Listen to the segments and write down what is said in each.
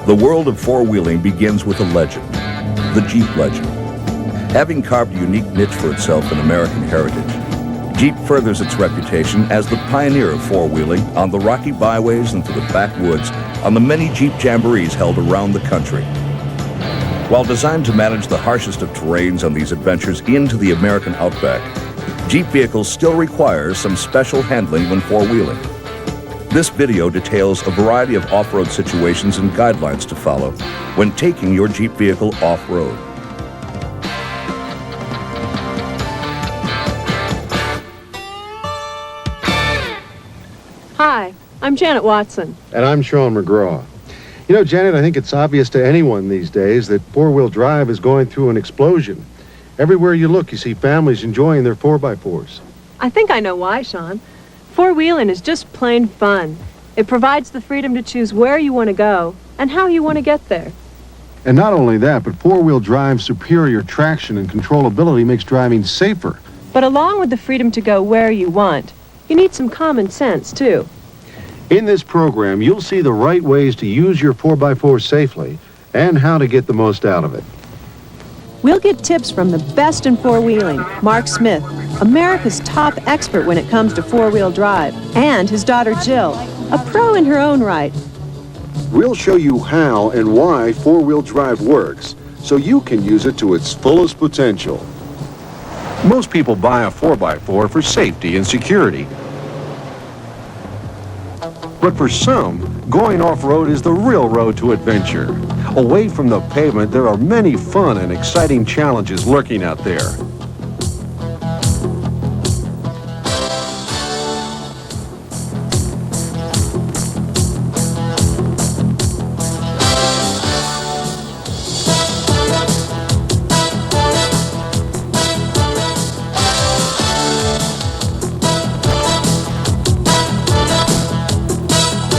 The world of four-wheeling begins with a legend, the Jeep legend. Having carved a unique niche for itself in American heritage, Jeep furthers its reputation as the pioneer of four-wheeling on the rocky byways and through the backwoods on the many Jeep jamborees held around the country. While designed to manage the harshest of terrains on these adventures into the American outback, Jeep vehicles still require some special handling when four-wheeling. This video details a variety of off-road situations and guidelines to follow when taking your Jeep vehicle off-road. Hi, I'm Janet Watson. And I'm Sean McGraw. You know, Janet, I think it's obvious to anyone these days that four-wheel drive is going through an explosion. Everywhere you look, you see families enjoying their 4x4s. I think I know why, Sean. Four-wheeling is just plain fun. It provides the freedom to choose where you want to go and how you want to get there. And not only that, but four-wheel drive's superior traction and controllability makes driving safer. But along with the freedom to go where you want, you need some common sense, too. In this program, you'll see the right ways to use your 4x4 safely and how to get the most out of it. We'll get tips from the best in four-wheeling, Mark Smith, America's top expert when it comes to four-wheel drive, and his daughter Jill, a pro in her own right. We'll show you how and why four-wheel drive works, so you can use it to its fullest potential. Most people buy a 4x4 for safety and security. But for some, going off-road is the real road to adventure. Away from the pavement, there are many fun and exciting challenges lurking out there.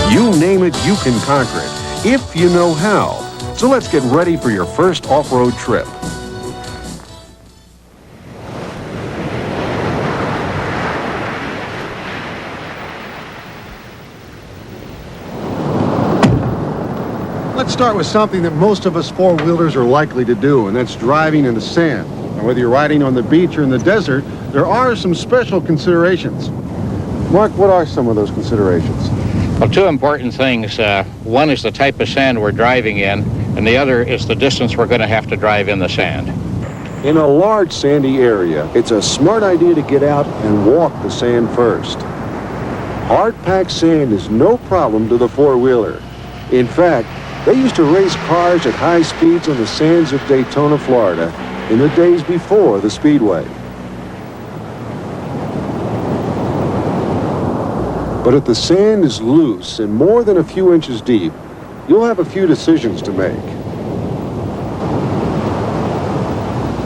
You name it, you can conquer it, if you know how. So let's get ready for your first off-road trip. Let's start with something that most of us four-wheelers are likely to do, and that's driving in the sand. Now, whether you're riding on the beach or in the desert, there are some special considerations. Mark, what are some of those considerations? Well, two important things. One is the type of sand we're driving in, and the other is the distance we're going to have to drive in the sand. In a large sandy area, it's a smart idea to get out and walk the sand first. Hard-packed sand is no problem to the four-wheeler. In fact, they used to race cars at high speeds on the sands of Daytona, Florida, in the days before the Speedway. But if the sand is loose and more than a few inches deep, you'll have a few decisions to make.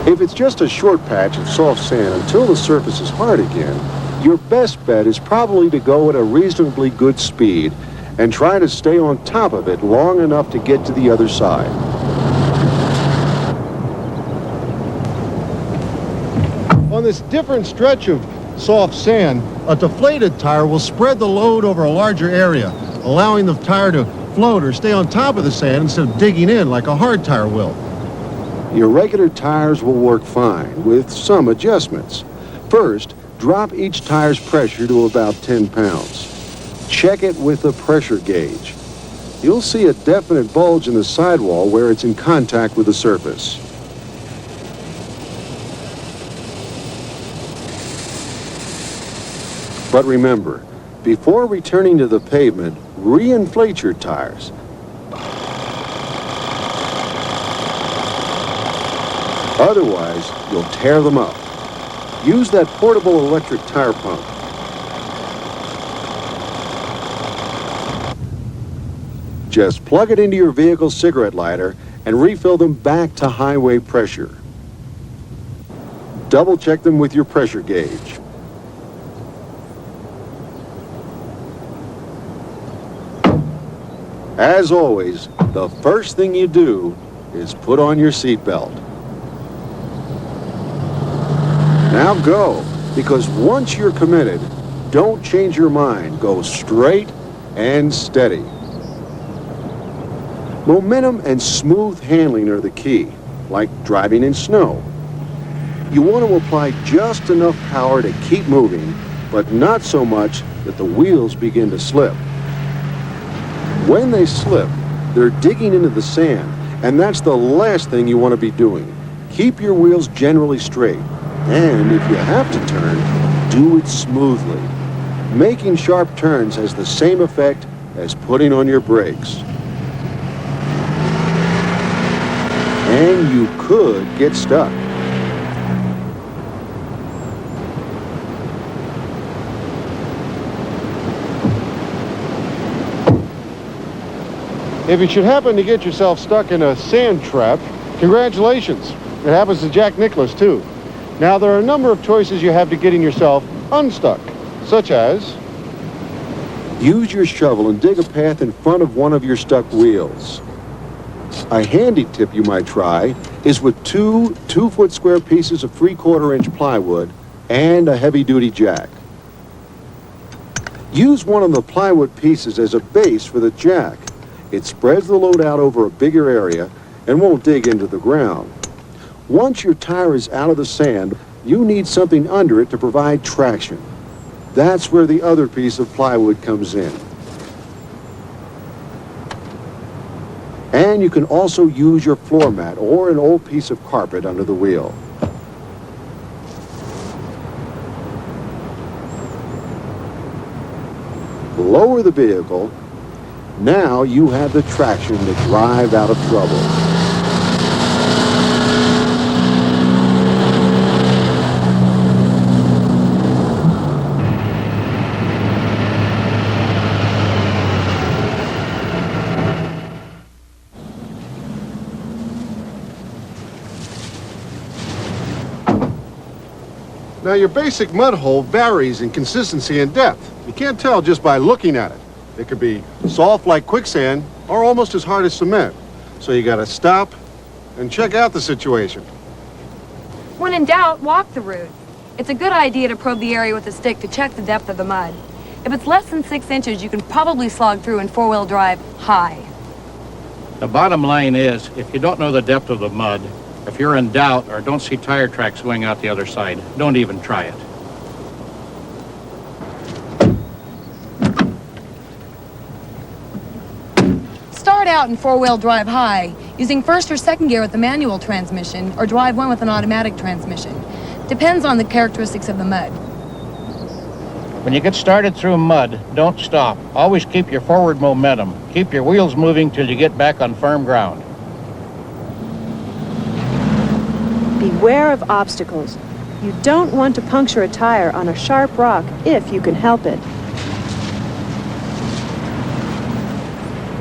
If it's just a short patch of soft sand until the surface is hard again, your best bet is probably to go at a reasonably good speed and try to stay on top of it long enough to get to the other side. On this different stretch of soft sand, a deflated tire will spread the load over a larger area, allowing the tire to float or stay on top of the sand instead of digging in like a hard tire will. Your regular tires will work fine with some adjustments. First, drop each tire's pressure to about 10 pounds. Check it with a pressure gauge. You'll see a definite bulge in the sidewall where it's in contact with the surface. But remember, before returning to the pavement, re-inflate your tires. Otherwise, you'll tear them up. Use that portable electric tire pump. Just plug it into your vehicle's cigarette lighter and refill them back to highway pressure. Double check them with your pressure gauge. As always, the first thing you do is put on your seatbelt. Now go, because once you're committed, don't change your mind. Go straight and steady. Momentum and smooth handling are the key, like driving in snow. You want to apply just enough power to keep moving, but not so much that the wheels begin to slip. When they slip, they're digging into the sand, and that's the last thing you want to be doing. Keep your wheels generally straight, and if you have to turn, do it smoothly. Making sharp turns has the same effect as putting on your brakes. And you could get stuck. If you should happen to get yourself stuck in a sand trap, congratulations. It happens to Jack Nicklaus, too. Now, there are a number of choices you have to getting yourself unstuck, such as use your shovel and dig a path in front of one of your stuck wheels. A handy tip you might try is with two 2-foot square pieces of 3/4-inch plywood and a heavy-duty jack. Use one of the plywood pieces as a base for the jack. It spreads the load out over a bigger area and won't dig into the ground. Once your tire is out of the sand, you need something under it to provide traction. That's where the other piece of plywood comes in. And you can also use your floor mat or an old piece of carpet under the wheel. Lower the vehicle. Now you have the traction to drive out of trouble. Now, your basic mud hole varies in consistency and depth. You can't tell just by looking at it. It could be soft like quicksand or almost as hard as cement. So you gotta stop and check out the situation. When in doubt, walk the route. It's a good idea to probe the area with a stick to check the depth of the mud. If it's less than 6 inches, you can probably slog through in 4-wheel drive high. The bottom line is, if you don't know the depth of the mud, if you're in doubt or don't see tire tracks going out the other side, don't even try it. Start out in 4-wheel drive high, using first or second gear with the manual transmission, or drive one with an automatic transmission. Depends on the characteristics of the mud. When you get started through mud, don't stop. Always keep your forward momentum. Keep your wheels moving till you get back on firm ground. Beware of obstacles. You don't want to puncture a tire on a sharp rock if you can help it.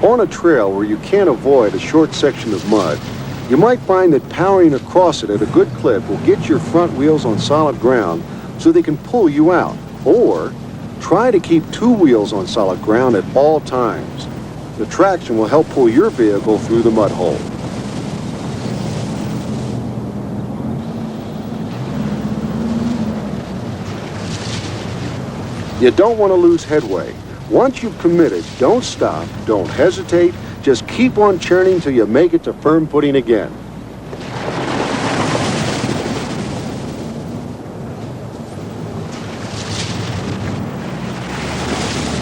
On a trail where you can't avoid a short section of mud, you might find that powering across it at a good clip will get your front wheels on solid ground so they can pull you out. Or try to keep 2 wheels on solid ground at all times. The traction will help pull your vehicle through the mud hole. You don't want to lose headway. Once you've committed, don't stop, don't hesitate, just keep on churning till you make it to firm footing again.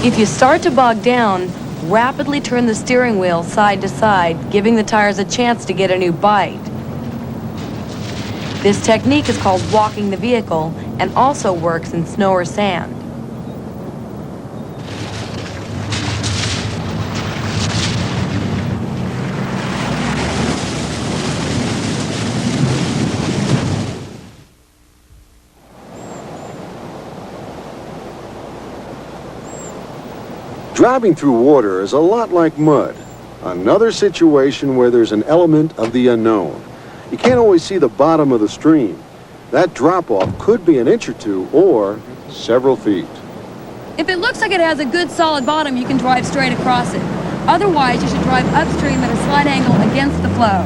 If you start to bog down, rapidly turn the steering wheel side to side, giving the tires a chance to get a new bite. This technique is called walking the vehicle and also works in snow or sand. Driving through water is a lot like mud. Another situation where there's an element of the unknown. You can't always see the bottom of the stream. That drop-off could be an inch or 2 or several feet. If it looks like it has a good solid bottom, you can drive straight across it. Otherwise, you should drive upstream at a slight angle against the flow.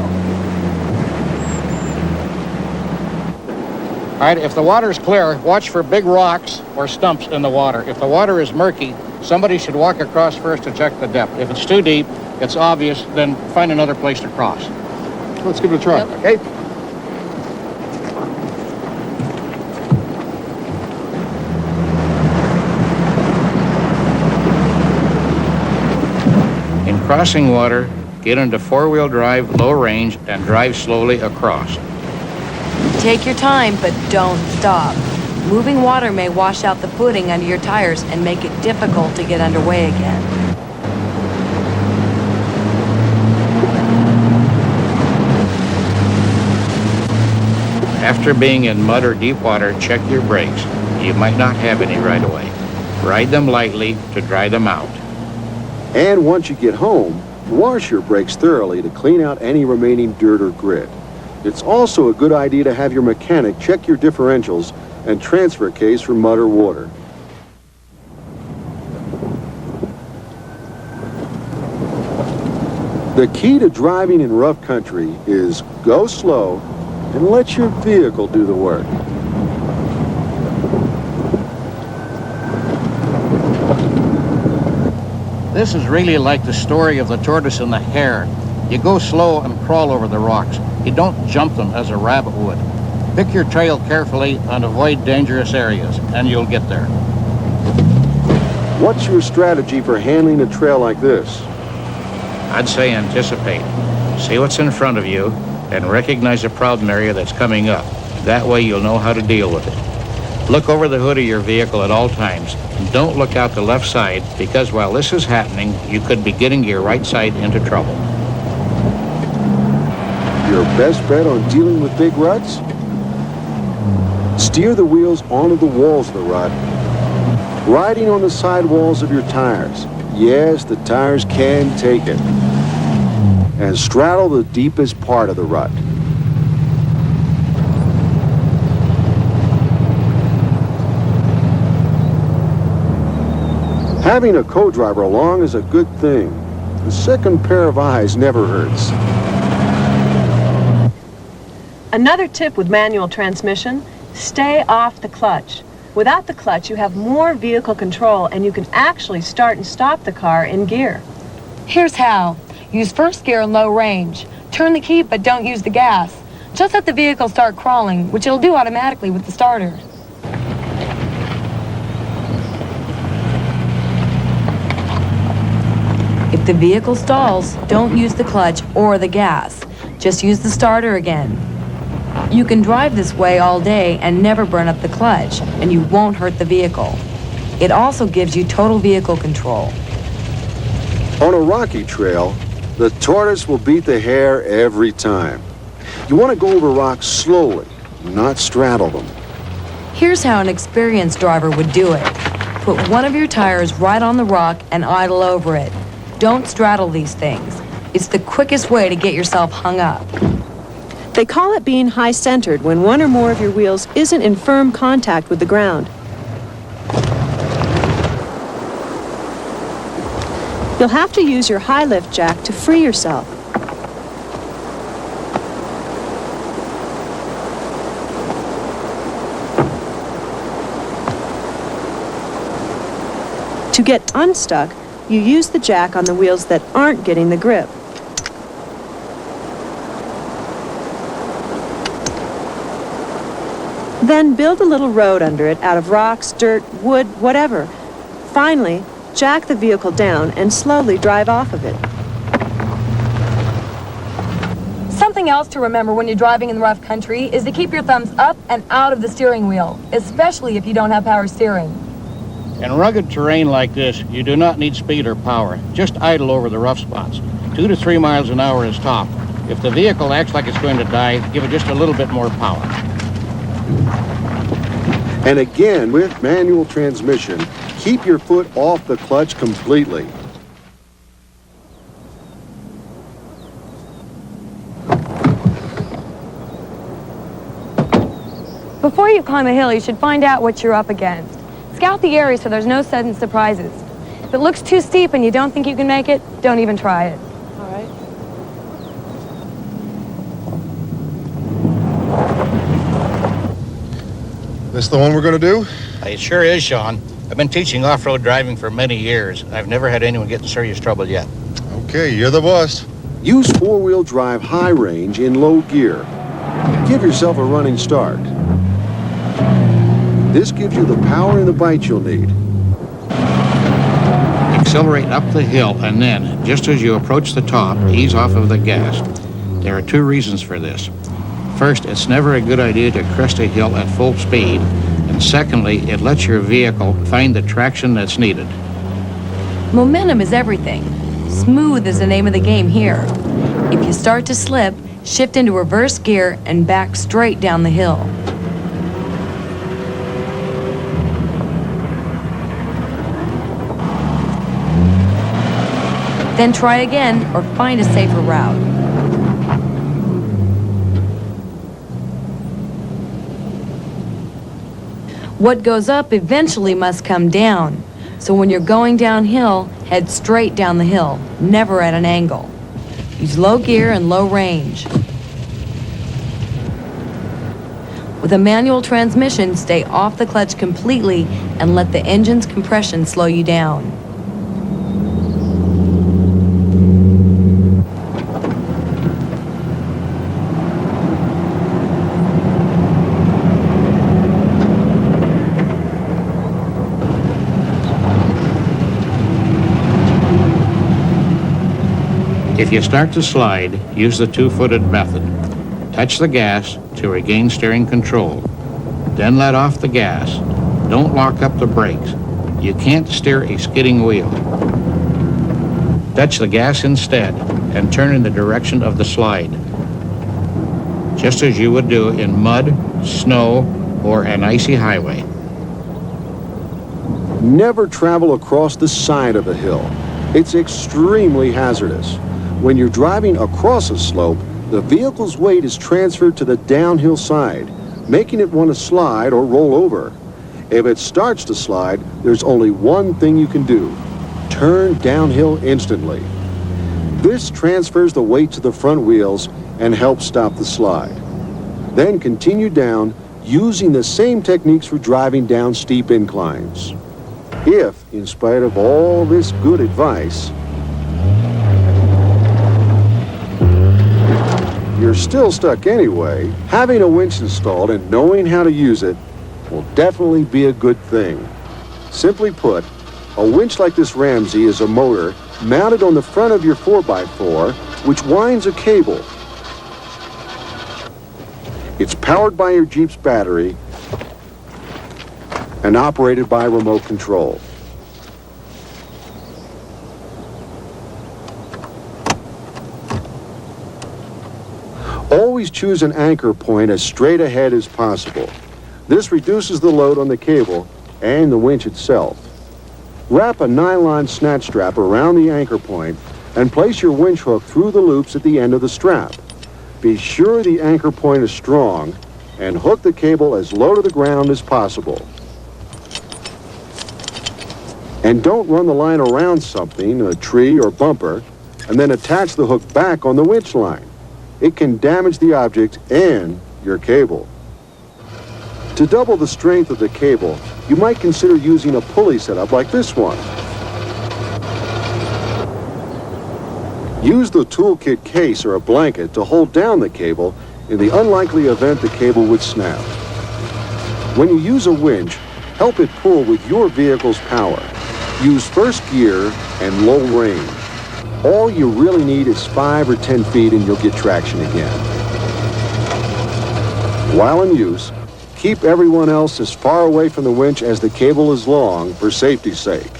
All right, if the water's clear, watch for big rocks or stumps in the water. If the water is murky, Somebody should walk across first to check the depth. If it's too deep, it's obvious, then find another place to cross. Let's give it a try. Yep. Okay? In crossing water, get into four-wheel drive, low range, and drive slowly across. Take your time, but don't stop. Moving water may wash out the footing under your tires and make it difficult to get underway again. After being in mud or deep water, check your brakes. You might not have any right away. Ride them lightly to dry them out. And once you get home, wash your brakes thoroughly to clean out any remaining dirt or grit. It's also a good idea to have your mechanic check your differentials and transfer case for mud or water. The key to driving in rough country is go slow and let your vehicle do the work. This is really like the story of the tortoise and the hare. You go slow and crawl over the rocks. You don't jump them as a rabbit would. Pick your trail carefully and avoid dangerous areas, and you'll get there. What's your strategy for handling a trail like this? I'd say anticipate. See what's in front of you and recognize a problem area that's coming up. That way you'll know how to deal with it. Look over the hood of your vehicle at all times. Don't look out the left side, because while this is happening, you could be getting your right side into trouble. Your best bet on dealing with big ruts? Steer the wheels onto the walls of the rut, riding on the side walls of your tires. Yes, the tires can take it. And straddle the deepest part of the rut. Having a co-driver along is a good thing. The second pair of eyes never hurts. Another tip with manual transmission: stay off the clutch. Without the clutch, you have more vehicle control and you can actually start and stop the car in gear. Here's how. Use first gear in low range. Turn the key, but don't use the gas. Just let the vehicle start crawling, which it'll do automatically with the starter. If the vehicle stalls, don't use the clutch or the gas. Just use the starter again. You can drive this way all day and never burn up the clutch, and you won't hurt the vehicle. It also gives you total vehicle control. On a rocky trail, the tortoise will beat the hare every time. You want to go over rocks slowly, not straddle them. Here's how an experienced driver would do it. Put one of your tires right on the rock and idle over it. Don't straddle these things. It's the quickest way to get yourself hung up. They call it being high-centered when one or more of your wheels isn't in firm contact with the ground. You'll have to use your high lift jack to free yourself. To get unstuck, you use the jack on the wheels that aren't getting the grip. Then build a little road under it out of rocks, dirt, wood, whatever. Finally, jack the vehicle down and slowly drive off of it. Something else to remember when you're driving in the rough country is to keep your thumbs up and out of the steering wheel, especially if you don't have power steering. In rugged terrain like this, you do not need speed or power. Just idle over the rough spots. 2 to 3 miles an hour is top. If the vehicle acts like it's going to die, give it just a little bit more power. And again, with manual transmission, keep your foot off the clutch completely. Before you climb a hill, you should find out what you're up against. Scout the area so there's no sudden surprises. If it looks too steep and you don't think you can make it, don't even try it. All right. This the one we're going to do? It sure is, Sean. I've been teaching off-road driving for many years. I've never had anyone get in serious trouble yet. Okay, you're the boss. Use four-wheel drive high range in low gear. Give yourself a running start. This gives you the power and the bite you'll need. Accelerate up the hill, and then, just as you approach the top, ease off of the gas. There are two reasons for this. First, it's never a good idea to crest a hill at full speed, and secondly, it lets your vehicle find the traction that's needed. Momentum is everything. Smooth is the name of the game here. If you start to slip, shift into reverse gear and back straight down the hill. Then try again or find a safer route. What goes up eventually must come down. So when you're going downhill, head straight down the hill, never at an angle. Use low gear and low range. With a manual transmission, stay off the clutch completely and let the engine's compression slow you down. If you start to slide, use the two-footed method. Touch the gas to regain steering control. Then let off the gas. Don't lock up the brakes. You can't steer a skidding wheel. Touch the gas instead and turn in the direction of the slide, just as you would do in mud, snow, or an icy highway. Never travel across the side of a hill. It's extremely hazardous. When you're driving across a slope, the vehicle's weight is transferred to the downhill side, making it want to slide or roll over. If it starts to slide, there's only one thing you can do: turn downhill instantly. This transfers the weight to the front wheels and helps stop the slide. Then continue down using the same techniques for driving down steep inclines. If, in spite of all this good advice, you're still stuck anyway, having a winch installed and knowing how to use it will definitely be a good thing. Simply put, a winch like this Ramsey is a motor mounted on the front of your 4x4, which winds a cable. It's powered by your Jeep's battery and operated by remote control. Always choose an anchor point as straight ahead as possible. This reduces the load on the cable and the winch itself. Wrap a nylon snatch strap around the anchor point and place your winch hook through the loops at the end of the strap. Be sure the anchor point is strong and hook the cable as low to the ground as possible. And don't run the line around something, a tree or bumper, and then attach the hook back on the winch line. It can damage the object and your cable. To double the strength of the cable, you might consider using a pulley setup like this one. Use the toolkit case or a blanket to hold down the cable in the unlikely event the cable would snap. When you use a winch, help it pull with your vehicle's power. Use first gear and low range. All you really need is 5 or 10 feet and you'll get traction again. While in use, keep everyone else as far away from the winch as the cable is long for safety's sake.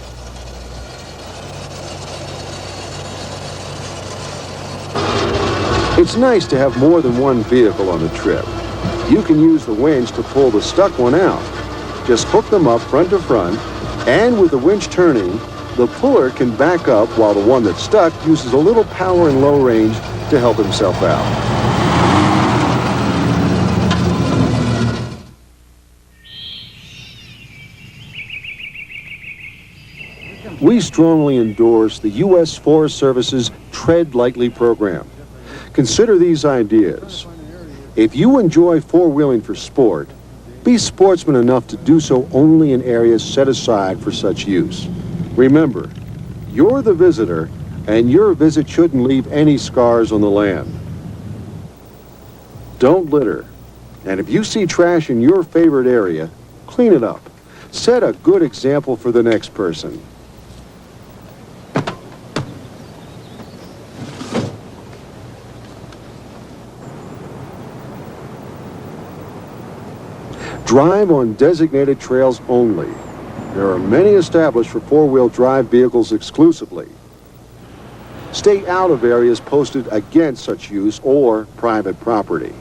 It's nice to have more than one vehicle on the trip. You can use the winch to pull the stuck one out. Just hook them up front to front, and with the winch turning, the puller can back up while the one that's stuck uses a little power and low range to help himself out. We strongly endorse the U.S. Forest Service's Tread Lightly program. Consider these ideas. If you enjoy four-wheeling for sport, Be sportsman enough to do so only in areas set aside for such use. Remember, you're the visitor, and your visit shouldn't leave any scars on the land. Don't litter. And if you see trash in your favorite area, clean it up. Set a good example for the next person. Drive on designated trails only. There are many established for four-wheel drive vehicles exclusively. Stay out of areas posted against such use or private property.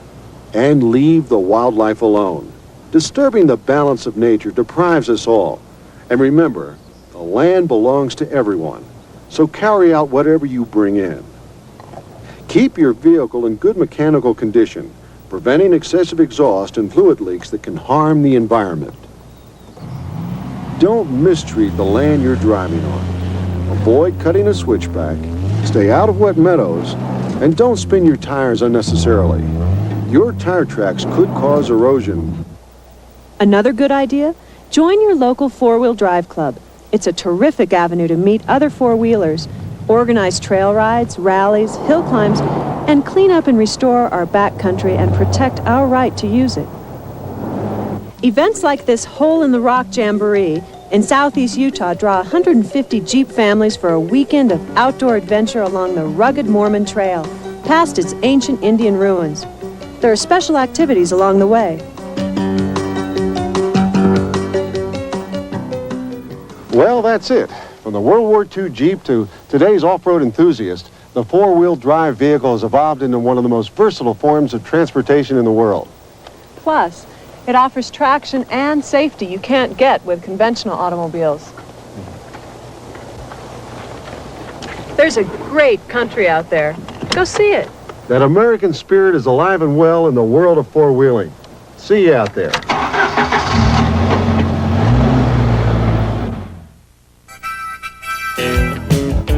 And leave the wildlife alone. Disturbing the balance of nature deprives us all. And remember, the land belongs to everyone. So carry out whatever you bring in. Keep your vehicle in good mechanical condition, preventing excessive exhaust and fluid leaks that can harm the environment. Don't mistreat the land you're driving on. Avoid cutting a switchback, stay out of wet meadows, and don't spin your tires unnecessarily. Your tire tracks could cause erosion. Another good idea? Join your local four-wheel drive club. It's a terrific avenue to meet other four-wheelers, organize trail rides, rallies, hill climbs, and clean up and restore our backcountry and protect our right to use it. Events like this Hole in the Rock Jamboree in southeast Utah draw 150 Jeep families for a weekend of outdoor adventure along the rugged Mormon Trail, past its ancient Indian ruins. There are special activities along the way. Well, that's it. From the World War II Jeep to today's off-road enthusiast, the four-wheel drive vehicle has evolved into one of the most versatile forms of transportation in the world. Plus, it offers traction and safety you can't get with conventional automobiles. There's a great country out there. Go see it. That American spirit is alive and well in the world of four-wheeling. See you out there.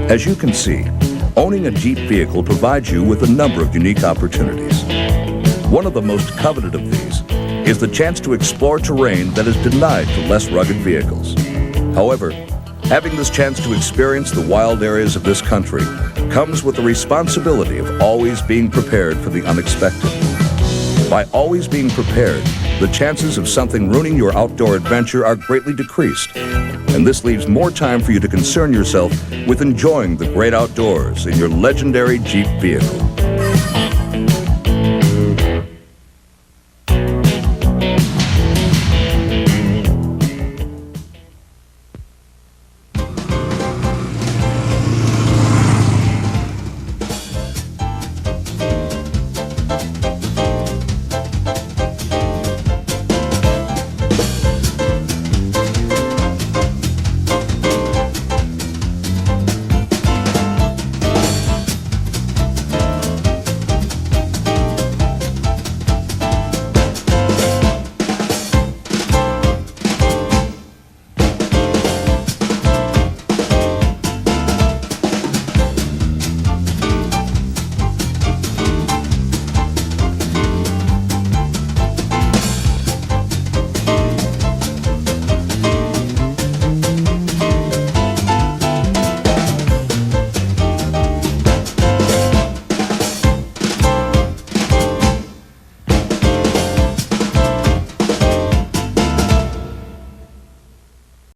As you can see, owning a Jeep vehicle provides you with a number of unique opportunities. One of the most coveted of these is the chance to explore terrain that is denied to less rugged vehicles. However, having this chance to experience the wild areas of this country comes with the responsibility of always being prepared for the unexpected. By always being prepared, the chances of something ruining your outdoor adventure are greatly decreased, and this leaves more time for you to concern yourself with enjoying the great outdoors in your legendary Jeep vehicle.